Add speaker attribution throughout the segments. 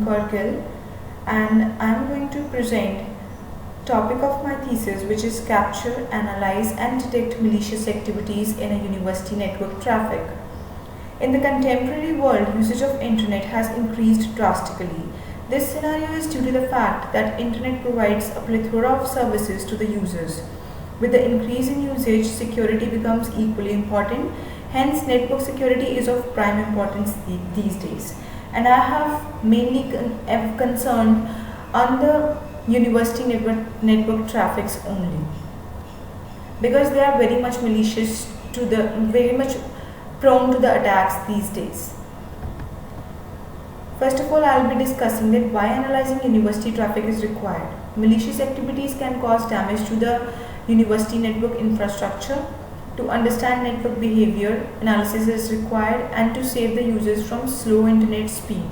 Speaker 1: Kaur Gill, and I am going to present topic of my thesis, which is capture, analyze and detect malicious activities in a university network traffic. In the contemporary world, usage of internet has increased drastically. This scenario is due to the fact that internet provides a plethora of services to the users. With the increase in usage, security becomes equally important. Hence, network security is of prime importance these days. And I have mainly concerned on the university network traffics only, because they are very much malicious to the very much prone to the attacks these days. First of all, I will be discussing that why analyzing university traffic is required. Malicious activities can cause damage to the university network infrastructure. To understand network behavior, analysis is required, and to save the users from slow internet speed.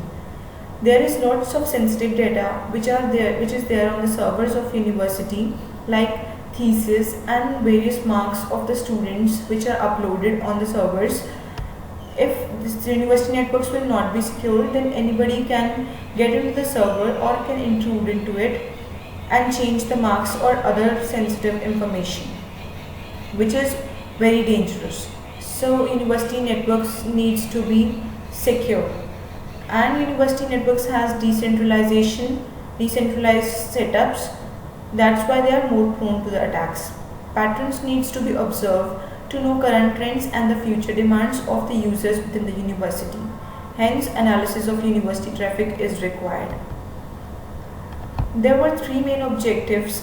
Speaker 1: There is lots of sensitive data which is there on the servers of university, like thesis and various marks of the students which are uploaded on the servers. If this university networks will not be secure, then anybody can get into the server or can intrude into it and change the marks or other sensitive information, which is very dangerous. So university networks needs to be secure, and university networks has decentralized setups. That's why they are more prone to the attacks. Patterns needs to be observed to know current trends and the future demands of the users within the university. Hence, analysis of university traffic is required. There were three main objectives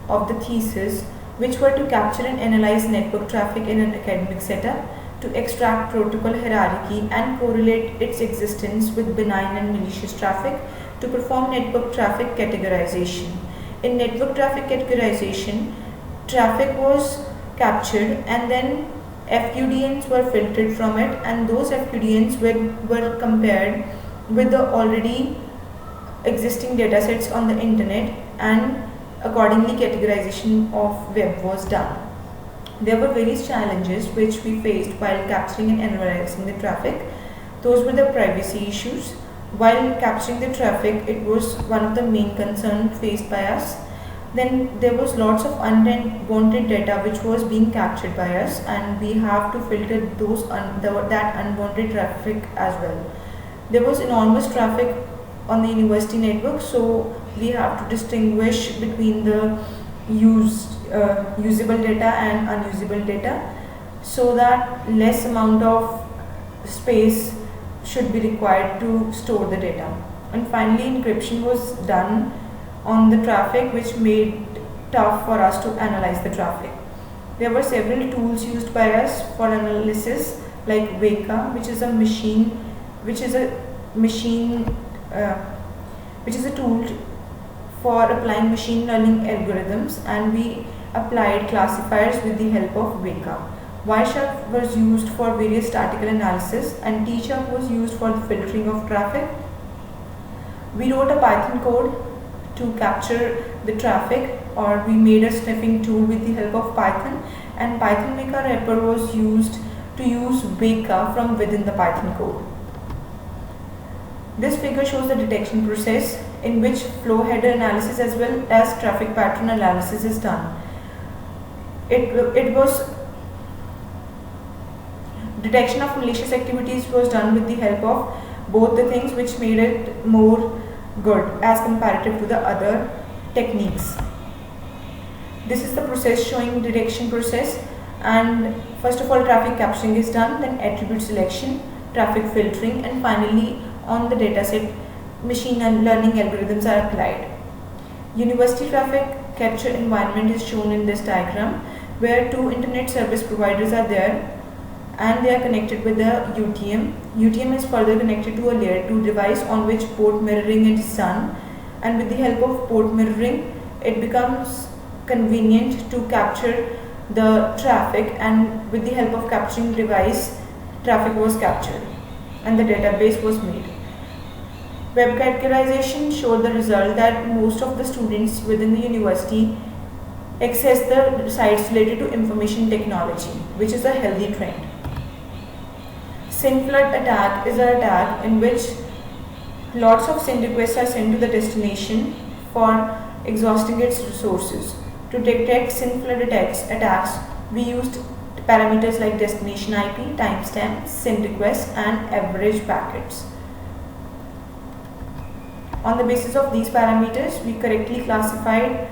Speaker 1: of the thesis, which were to capture and analyze network traffic in an academic setup, to extract protocol hierarchy and correlate its existence with benign and malicious traffic, to perform network traffic categorization. In network traffic categorization, traffic was captured and then FQDNs were filtered from it, and those FQDNs were compared with the already existing datasets on the internet, and accordingly categorization of web was done. There were various challenges which we faced while capturing and analyzing the traffic. Those were the privacy issues. While capturing the traffic, it was one of the main concerns faced by us. Then there was lots of unwanted data which was being captured by us, and we have to filter that unwanted traffic as well. There was enormous traffic on the university network, so we have to distinguish between the usable data and unusable data, so that less amount of space should be required to store the data. And finally, encryption was done on the traffic, which made tough for us to analyze the traffic. There were several tools used by us for analysis, like Weka, which is a tool for applying machine learning algorithms, and we applied classifiers with the help of Weka. Wireshark was used for various statistical analysis, and T-Sharp was used for the filtering of traffic. We wrote a Python code to capture the traffic, or we made a sniffing tool with the help of Python, and Python Weka wrapper was used to use Weka from within the Python code. This figure shows the detection process, in which flow header analysis as well as traffic pattern analysis is done. Detection of malicious activities was done with the help of both the things, which made it more good as comparative to the other techniques. This is the process showing detection process, and first of all traffic capturing is done, then attribute selection, traffic filtering, and finally on the dataset machine learning algorithms are applied. University traffic capture environment is shown in this diagram, where two internet service providers are there and they are connected with the UTM. UTM is further connected to a layer 2 device on which port mirroring is done, and with the help of port mirroring it becomes convenient to capture the traffic, and with the help of capturing device traffic was captured and the database was made. Web categorization showed the result that most of the students within the university access the sites related to information technology, which is a healthy trend. SYNFlood attack is an attack in which Lots of SYN requests are sent to the destination for exhausting its resources. To detect SYN flood attacks, we used parameters like destination IP, timestamp, SYN requests, and average packets. On the basis of these parameters, we correctly classified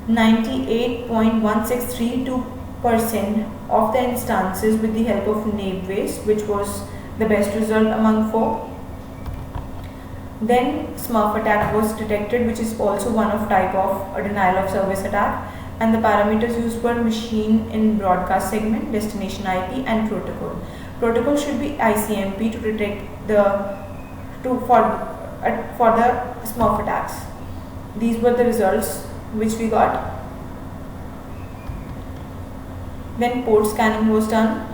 Speaker 1: 98.1632% of the instances with the help of Naive-Bayes, which was the best result among 4. Then Smurf attack was detected, which is also one of type of a denial of service attack, and the parameters used were machine in broadcast segment, destination IP, and protocol. Protocol should be ICMP to detect for the Smurf attacks. These were the results which we got. Then port scanning was done.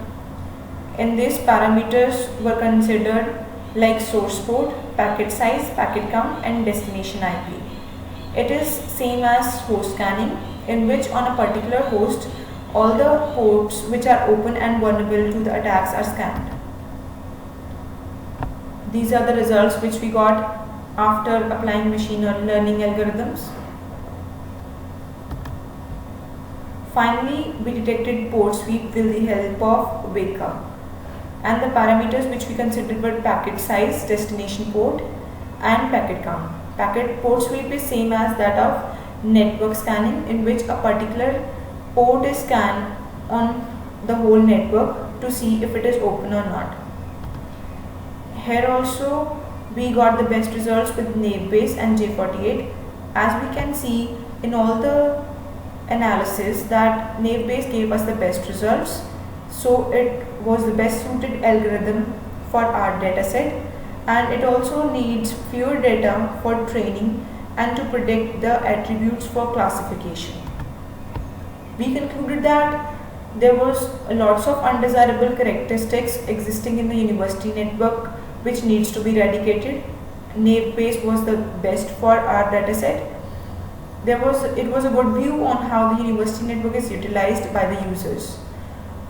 Speaker 1: In this, parameters were considered like source port, packet size, packet count, and destination IP. It is same as host scanning, in which on a particular host all the ports which are open and vulnerable to the attacks are scanned. These are the results which we got after applying machine learning algorithms. Finally, we detected port sweep with the help of Weka, and the parameters which we considered were packet size, destination port, and packet count. Packet port sweep is same as that of network scanning, in which a particular port is scanned on the whole network to see if it is open or not. Here also we got the best results with Naive-Bayes and J48. As we can see in all the analysis that Naive-Bayes gave us the best results, so it was the best suited algorithm for our dataset, and it also needs fewer data for training and to predict the attributes for classification. We concluded that there was lots of undesirable characteristics existing in the university network which needs to be eradicated. Naive-Bayes was the best for our dataset. It was a good view on how the university network is utilized by the users.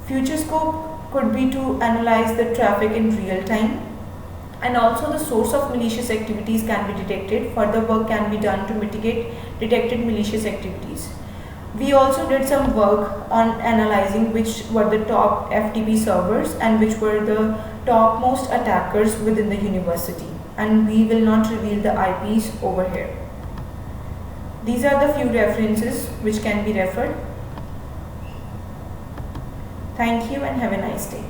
Speaker 1: Future scope could be to analyze the traffic in real time, and also the source of malicious activities can be detected. Further work can be done to mitigate detected malicious activities. We also did some work on analyzing which were the top FTP servers and which were the topmost attackers within the university, and we will not reveal the IPs over here. These are the few references which can be referred. Thank you and have a nice day.